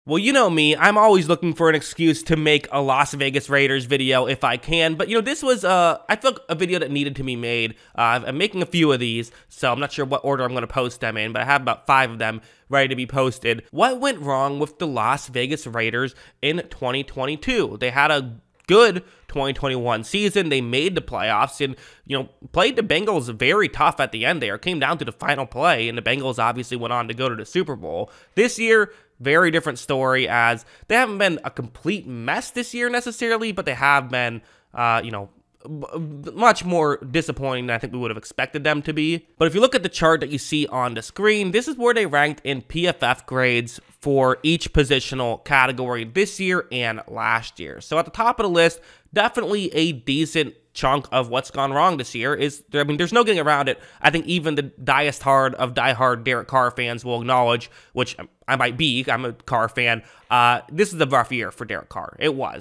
Well, you know me, I'm always looking for an excuse to make a Las Vegas Raiders video if I can, but this was, I felt a video that needed to be made. I'm making a few of these, so I'm not sure what order I'm going to post them in, but I have about 5 of them ready to be posted. What went wrong with the Las Vegas Raiders in 2022? They had a good 2021 season. They made the playoffs and, played the Bengals very tough at the end there. It came down to the final play, and the Bengals obviously went on to go to the Super Bowl. This year, very different story, as they haven't been a complete mess this year necessarily, but they have been, much more disappointing than I think we would have expected them to be. But if you look at the chart that you see on the screen, this is where they ranked in PFF grades for each positional category this year and last year. So at the top of the list, definitely a decent chunk of what's gone wrong this year is, there's no getting around it. I think even the diehard Derek Carr fans will acknowledge, which I might be, I'm a Carr fan, this is a rough year for Derek Carr.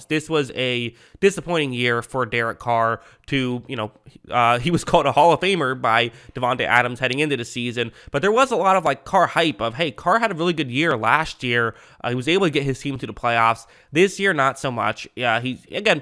This was a disappointing year for Derek Carr to, he was called a Hall of Famer by Devontae Adams heading into the season, but there was a lot of Carr hype of, hey, Carr had a really good year last year. He was able to get his team to the playoffs. This year, not so much. Yeah, he's been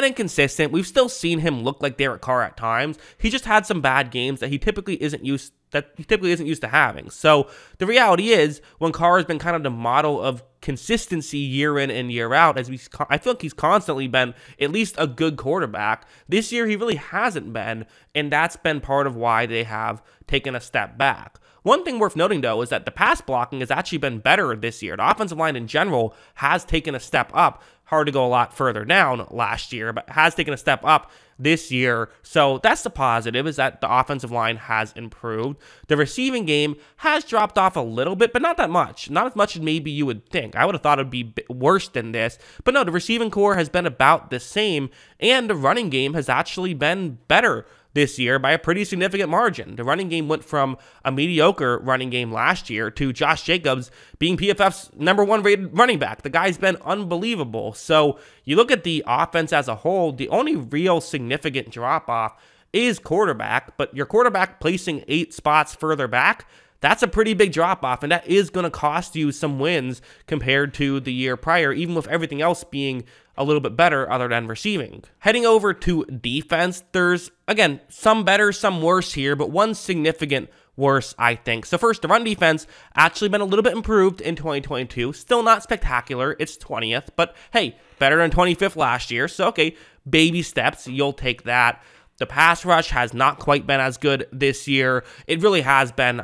inconsistent. We've still seen him look like Derek Carr at times. He just had some bad games that he typically isn't used to having. So the reality is, when Carr has been kind of the model of consistency year in and year out, I feel like he's constantly been at least a good quarterback. This year he really hasn't been, and that's been part of why they have taken a step back. One thing worth noting, though, is that the pass blocking has actually been better this year. The offensive line in general has taken a step up. Hard to go a lot further down last year, but has taken a step up this year. So that's the positive, is that the offensive line has improved. The receiving game has dropped off a little bit, but not that much. Not as much as maybe you would think. I would have thought it would be worse than this. But no, the receiving core has been about the same, and the running game has actually been better this year by a pretty significant margin. The running game went from a mediocre running game last year to Josh Jacobs being PFF's #1 rated running back. The guy's been unbelievable. So you look at the offense as a whole, the only real significant drop-off is quarterback, but your quarterback placing 8 spots further back, that's a pretty big drop-off, and that is going to cost you some wins compared to the year prior, even with everything else being a little bit better other than receiving. Heading over to defense, there's, again, some better, some worse here, but one significant worse, I think. So first, the run defense actually been a little bit improved in 2022. Still not spectacular. It's 20th, but hey, better than 25th last year. So okay, baby steps, you'll take that. The pass rush has not quite been as good this year. It really has been.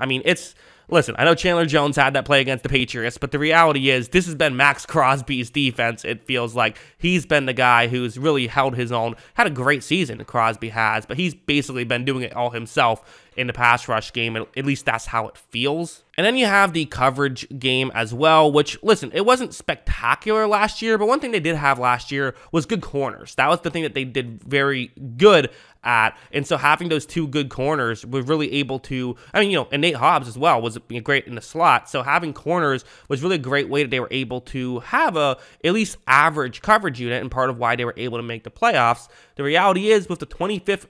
Listen, I know Chandler Jones had that play against the Patriots, but the reality is this has been Max Crosby's defense. It feels like he's been the guy who's really held his own. Had a great season, Crosby has, but he's basically been doing it all himself in the pass rush game. At least that's how it feels. And then you have the coverage game as well, which, listen, it wasn't spectacular last year, but one thing they did have last year was good corners. That was the thing that they did very good at. And so having those 2 good corners was really able to, and Nate Hobbs as well was great in the slot. So having corners was really a great way that they were able to have a at least average coverage unit, and part of why they were able to make the playoffs. The reality is, with the 26th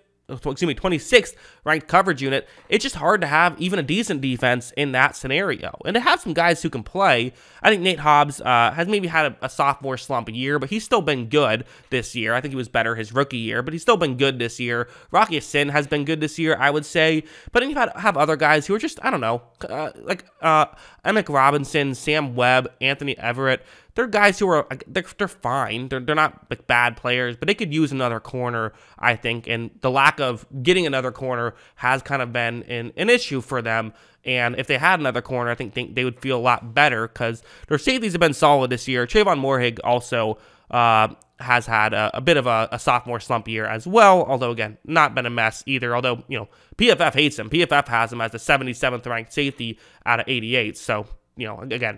ranked coverage unit, it's just hard to have even a decent defense in that scenario. And to have some guys who can play, I think Nate Hobbs has maybe had a sophomore slump year, but he's still been good this year. I think he was better his rookie year, but he's still been good this year. Rocky Sin has been good this year, I would say. But then you have other guys who are just, Emick Robinson, Sam Webb, Anthony Everett. They're guys who are, they're fine. They're not bad players, but they could use another corner, I think. And the lack of getting another corner has kind of been an issue for them. And if they had another corner, I think they would feel a lot better, because their safeties have been solid this year. Trayvon Moorhig also has had a bit of a sophomore slump year as well, although, again, not been a mess either. Although, PFF hates him. PFF has him as the 77th ranked safety out of 88. So, again,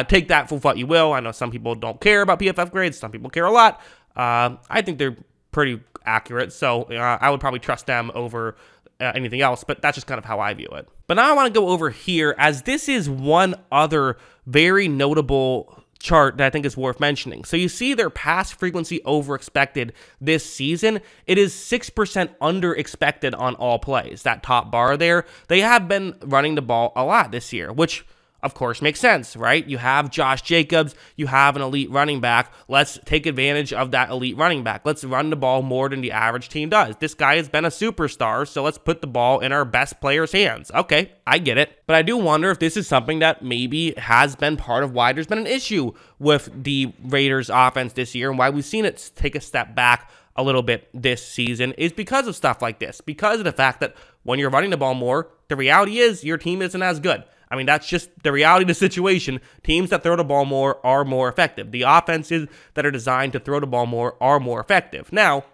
take that for what you will. I know some people don't care about PFF grades. Some people care a lot. I think they're pretty accurate, so I would probably trust them over anything else, but that's just kind of how I view it. But now I want to go over here, as this is one other very notable chart that I think is worth mentioning. So you see their pass frequency over expected this season. It is 6% under expected on all plays. That top bar there, they have been running the ball a lot this year, which of course, makes sense, right? You have Josh Jacobs, you have an elite running back. Let's take advantage of that elite running back. Let's run the ball more than the average team does. This guy has been a superstar, so let's put the ball in our best players' hands. Okay, I get it. But I do wonder if this is something that maybe has been part of why there's been an issue with the Raiders' offense this year and why we've seen it take a step back a little bit this season is because of stuff like this, because of the fact that when you're running the ball more, the reality is your team isn't as good. I mean, that's just the reality of the situation. Teams that throw the ball more are more effective. The offenses that are designed to throw the ball more are more effective. Now,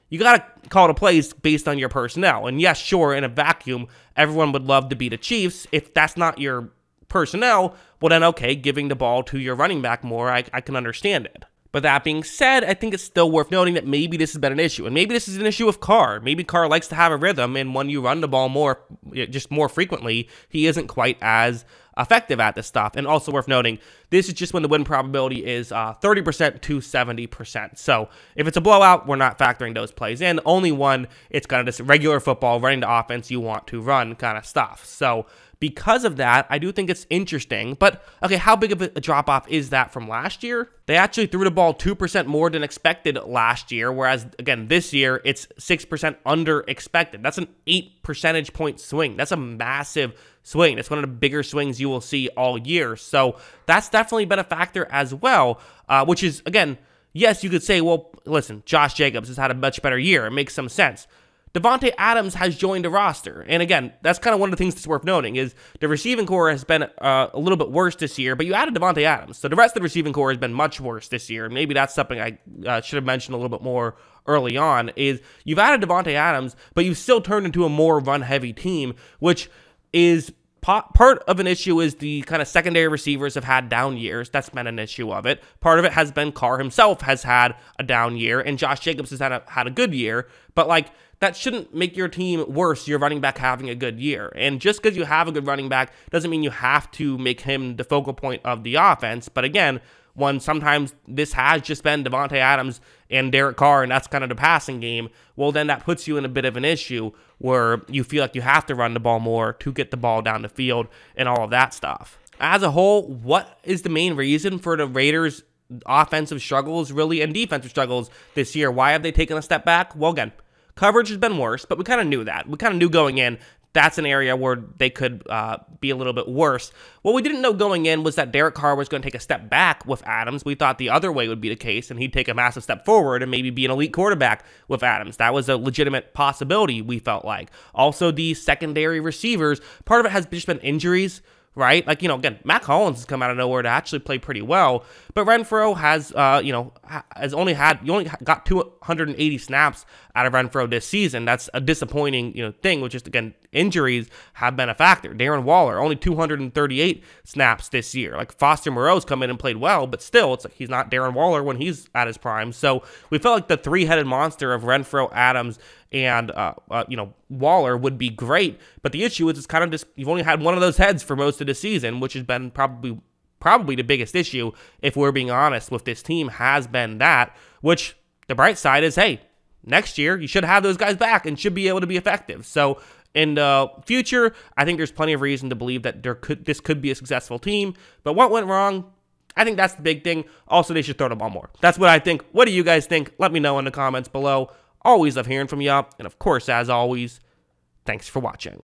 you got to call the plays based on your personnel. And yes, sure, in a vacuum, everyone would love to beat the Chiefs. If that's not your personnel, well then, okay, giving the ball to your running back more, I can understand it. But that being said, I think it's still worth noting that maybe this has been an issue. And maybe this is an issue with Carr. Maybe Carr likes to have a rhythm, and when you run the ball more frequently, he isn't quite as effective at this stuff. And also worth noting, this is just when the win probability is 30% to 70%. So if it's a blowout, we're not factoring those plays in. Only one, it's kind of just regular football, running the offense you want to run kind of stuff. So because of that, I do think it's interesting. But, okay, how big of a drop-off is that from last year? They actually threw the ball 2% more than expected last year, whereas, again, this year, it's 6% under expected. That's an 8 percentage point swing. That's a massive swing. It's one of the bigger swings you will see all year. So that's definitely been a factor as well, which is, again, yes, you could say, well, listen, Josh Jacobs has had a much better year. It makes some sense. Davante Adams has joined the roster. And again, that's kind of one of the things that's worth noting is the receiving core has been a little bit worse this year, but you added Davante Adams. So the rest of the receiving core has been much worse this year. Maybe that's something I should have mentioned a little bit more early on is you've added Davante Adams, but you've still turned into a more run-heavy team, which is part of an issue is the kind of secondary receivers have had down years. That's been an issue of it. Part of it has been Carr himself has had a down year, and Josh Jacobs has had a good year. But, like, that shouldn't make your team worse, your running back having a good year. And just because you have a good running back doesn't mean you have to make him the focal point of the offense. But again, when sometimes this has just been Davante Adams and Derek Carr, and that's kind of the passing game, well, then that puts you in a bit of an issue where you feel like you have to run the ball more to get the ball down the field and all of that stuff. As a whole, what is the main reason for the Raiders' offensive struggles, really, and defensive struggles this year? Why have they taken a step back? Well, again, coverage has been worse, but we kind of knew that. We kind of knew going in that's an area where they could be a little bit worse. What we didn't know going in was that Derek Carr was going to take a step back with Adams. We thought the other way would be the case, and he'd take a massive step forward and maybe be an elite quarterback with Adams. That was a legitimate possibility, we felt like. Also, the secondary receivers, part of it has just been injuries, right? Like, you know, again, Matt Collins has come out of nowhere to actually play pretty well, but Renfrow has, you only got 280 snaps out of Renfrow this season. That's a disappointing, thing, which is, again, injuries have been a factor. Darren Waller, only 238 snaps this year. Like, Foster Moreau's come in and played well, but still, it's like he's not Darren Waller when he's at his prime. So we felt like the three-headed monster of Renfrow, Adams, and Waller would be great, but the issue is it's kind of just you've only had one of those heads for most of the season, which has been probably the biggest issue, if we're being honest, with this team has been that, which the bright side is, hey, next year you should have those guys back and should be able to be effective. So in the future, I think there's plenty of reason to believe that this could be a successful team, but what went wrong? I think that's the big thing. Also, they should throw the ball more. That's what I think. What do you guys think? Let me know in the comments below. Always love hearing from you. And of course, as always, thanks for watching.